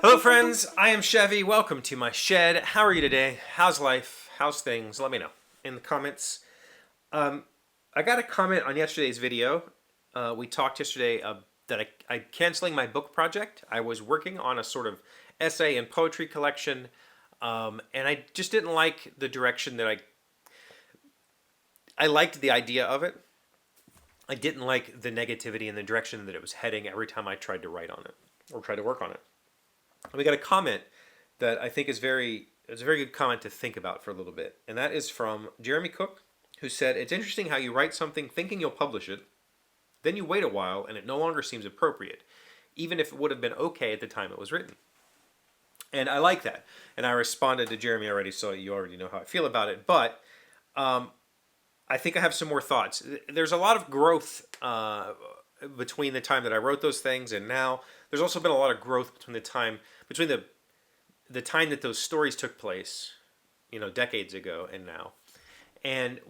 Hello friends, I am Chevee. Welcome to my shed. How are you today? How's life? How's things? Let me know in the comments. I got a comment on yesterday's video. We talked yesterday that I canceling my book project. I was working on a sort of essay and poetry collection, and I just didn't like the direction that I liked the idea of it. I didn't like the negativity and the direction that it was heading every time I tried to write on it or tried to work on it. And we got a comment that I think it's a very good comment to think about for a little bit. And that is from Jeremy Cook, who said, "It's interesting how you write something thinking you'll publish it, then you wait a while and it no longer seems appropriate, even if it would have been okay at the time it was written." And I like that. And I responded to Jeremy already, so you already know how I feel about it. But I think I have some more thoughts. There's a lot of growth between the time that I wrote those things and now. There's also been a lot of growth between the time that those stories took place, decades ago and now. And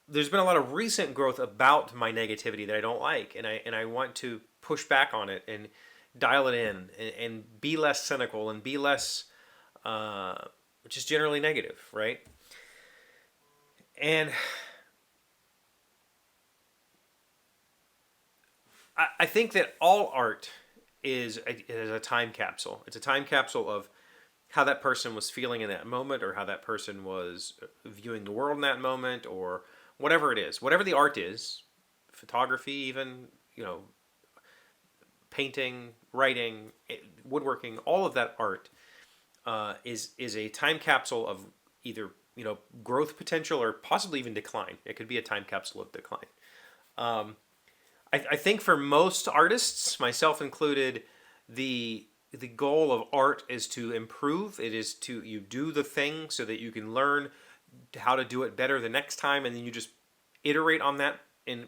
there's been a lot of recent growth about my negativity that I don't like, and I want to push back on it and dial it in and be less cynical and be less just generally negative, right? And I think that all art is a time capsule. It's a time capsule of how that person was feeling in that moment, or how that person was viewing the world in that moment, or whatever it is. Whatever the art is, photography even, painting, writing, woodworking, all of that art is a time capsule of either growth potential or possibly even decline. It could be a time capsule of decline. I think for most artists, myself included, the goal of art is to improve. It is you do the thing so that you can learn how to do it better the next time, and then you just iterate on that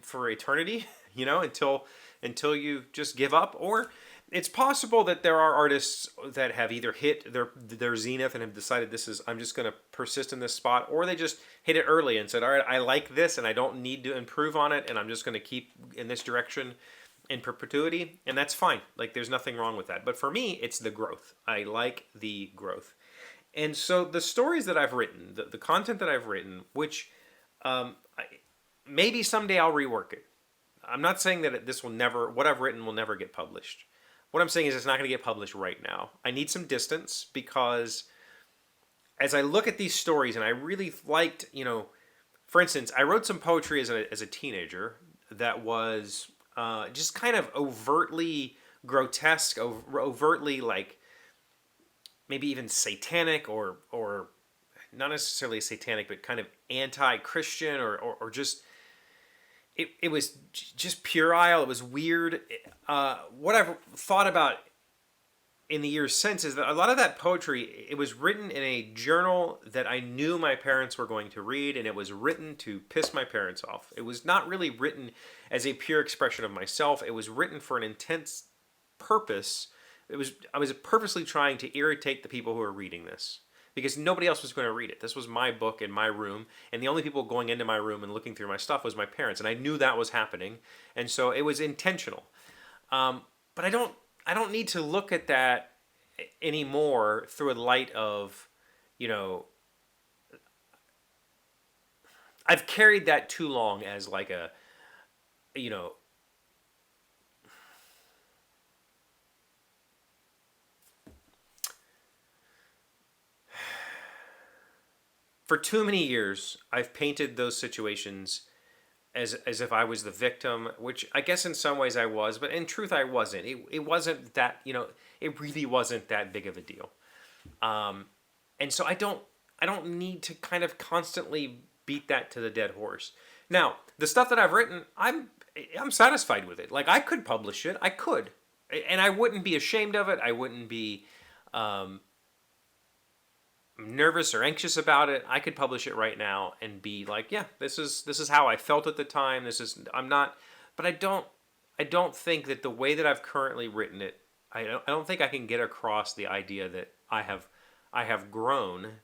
for eternity, until you just give up. Or it's possible that there are artists that have either hit their zenith and have decided I'm just going to persist in this spot, or they just hit it early and said, all right, I like this and I don't need to improve on it, and I'm just going to keep in this direction in perpetuity, and that's fine. Like, there's nothing wrong with that. But for me, it's the growth. I like the growth. And so the stories that I've written, the content that I've written, which maybe someday I'll rework it. I'm not saying that what I've written will never get published. What I'm saying is it's not going to get published right now. I need some distance, because as I look at these stories, and I really liked, for instance, I wrote some poetry as a teenager that was just kind of overtly grotesque, overtly like maybe even satanic, or not necessarily satanic, but kind of anti-Christian, or just it was just puerile. It was weird. What I've thought about in the years since is that a lot of that poetry, it was written in a journal that I knew my parents were going to read, and it was written to piss my parents off. It was not really written as a pure expression of myself. It was written for an intense purpose. I was purposely trying to irritate the people who were reading this, because nobody else was going to read it. This was my book in my room, and the only people going into my room and looking through my stuff was my parents, and I knew that was happening, and so it was intentional. But I don't need to look at that anymore through a light of, I've carried that too long as like a, for too many years, I've painted those situations as if I was the victim, which I guess in some ways I was, but in truth I wasn't. It wasn't that, it really wasn't that big of a deal. And so I don't need to kind of constantly beat that to the dead horse. Now, the stuff that I've written, I'm satisfied with it. Like, I could publish it. I could. And I wouldn't be ashamed of it. I wouldn't be nervous or anxious about it. I could publish it right now and be like, yeah, this is how I felt at the time. But I don't think that the way that I've currently written it, I don't think I can get across the idea that I have grown,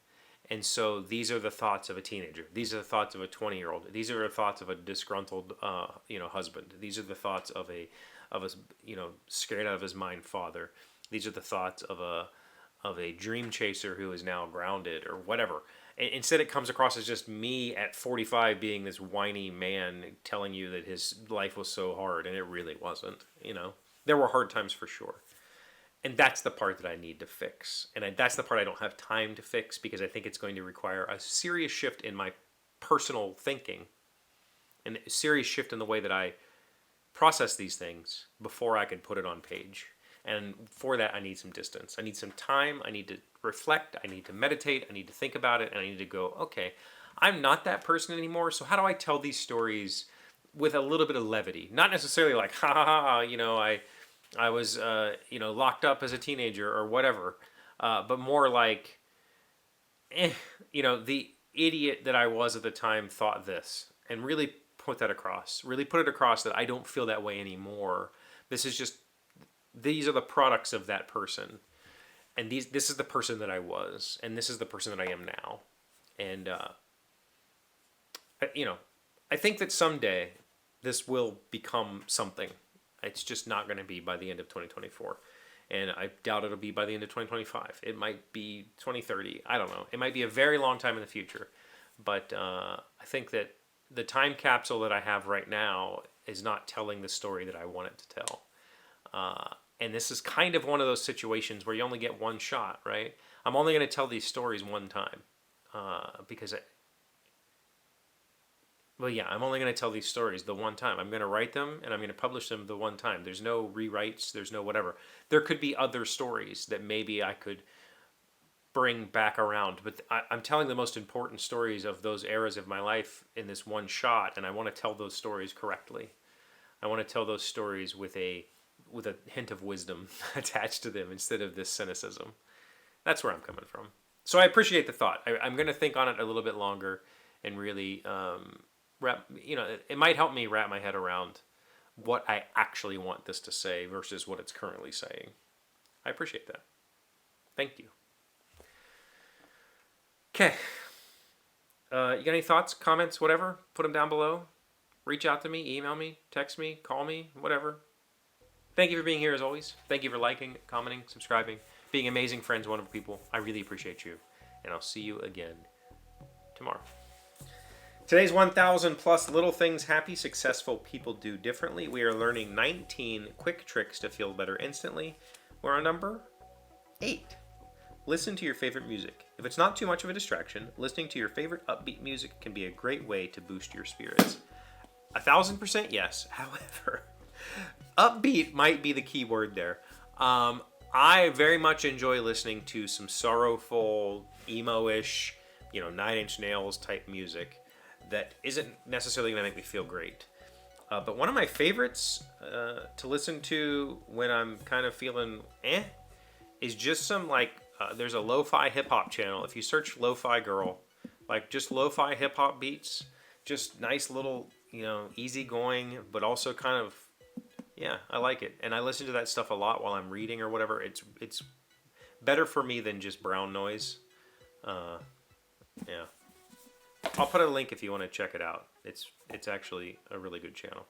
and so these are the thoughts of a teenager. These are the thoughts of a 20-year-old. These are the thoughts of a disgruntled husband. These are the thoughts of a scared out of his mind father. These are the thoughts of a dream chaser who is now grounded or whatever. Instead, it comes across as just me at 45 being this whiny man telling you that his life was so hard, and it really wasn't. There were hard times for sure. And that's the part that I need to fix. And that's the part I don't have time to fix because I think it's going to require a serious shift in my personal thinking and a serious shift in the way that I process these things before I can put it on page. And for that, I need some distance. I need some time. I need to reflect. I need to meditate. I need to think about it. And I need to go, okay, I'm not that person anymore. So how do I tell these stories with a little bit of levity? Not necessarily like, ha ha ha, I was, locked up as a teenager or whatever. But more like, the idiot that I was at the time thought this. And really put that across. Really put it across that I don't feel that way anymore. These are the products of that person. And this is the person that I was. And this is the person that I am now. And, I think that someday this will become something. It's just not going to be by the end of 2024. And I doubt it'll be by the end of 2025. It might be 2030. I don't know. It might be a very long time in the future. But I think that the time capsule that I have right now is not telling the story that I want it to tell. And this is kind of one of those situations where you only get one shot, right? I'm only going to tell these stories one time. I'm only going to tell these stories the one time. I'm going to write them and I'm going to publish them the one time. There's no rewrites. There's no whatever. There could be other stories that maybe I could bring back around. But I'm telling the most important stories of those eras of my life in this one shot. And I want to tell those stories correctly. I want to tell those stories with a hint of wisdom attached to them instead of this cynicism. That's where I'm coming from. So I appreciate the thought. I'm going to think on it a little bit longer and really it might help me wrap my head around what I actually want this to say versus what it's currently saying. I appreciate that. Thank you. Okay. You got any thoughts, comments, whatever? Put them down below. Reach out to me, email me, text me, call me, whatever. Thank you for being here as always. Thank you for liking, commenting, subscribing, being amazing friends, wonderful people. I really appreciate you. And I'll see you again tomorrow. Today's 1,000 plus little things happy, successful people do differently. We are learning 19 quick tricks to feel better instantly. We're on number 8. Listen to your favorite music. If it's not too much of a distraction, listening to your favorite upbeat music can be a great way to boost your spirits. 1,000% yes. However, upbeat might be the key word there. I very much enjoy listening to some sorrowful, emo-ish, 9 Inch Nails type music that isn't necessarily going to make me feel great. But one of my favorites to listen to when I'm kind of feeling is just some there's a lo-fi hip-hop channel. If you search lo-fi girl, just lo-fi hip-hop beats, just nice little, easygoing, but also kind of, I like it. And I listen to that stuff a lot while I'm reading or whatever. It's better for me than just brown noise. I'll put a link if you want to check it out. It's actually a really good channel.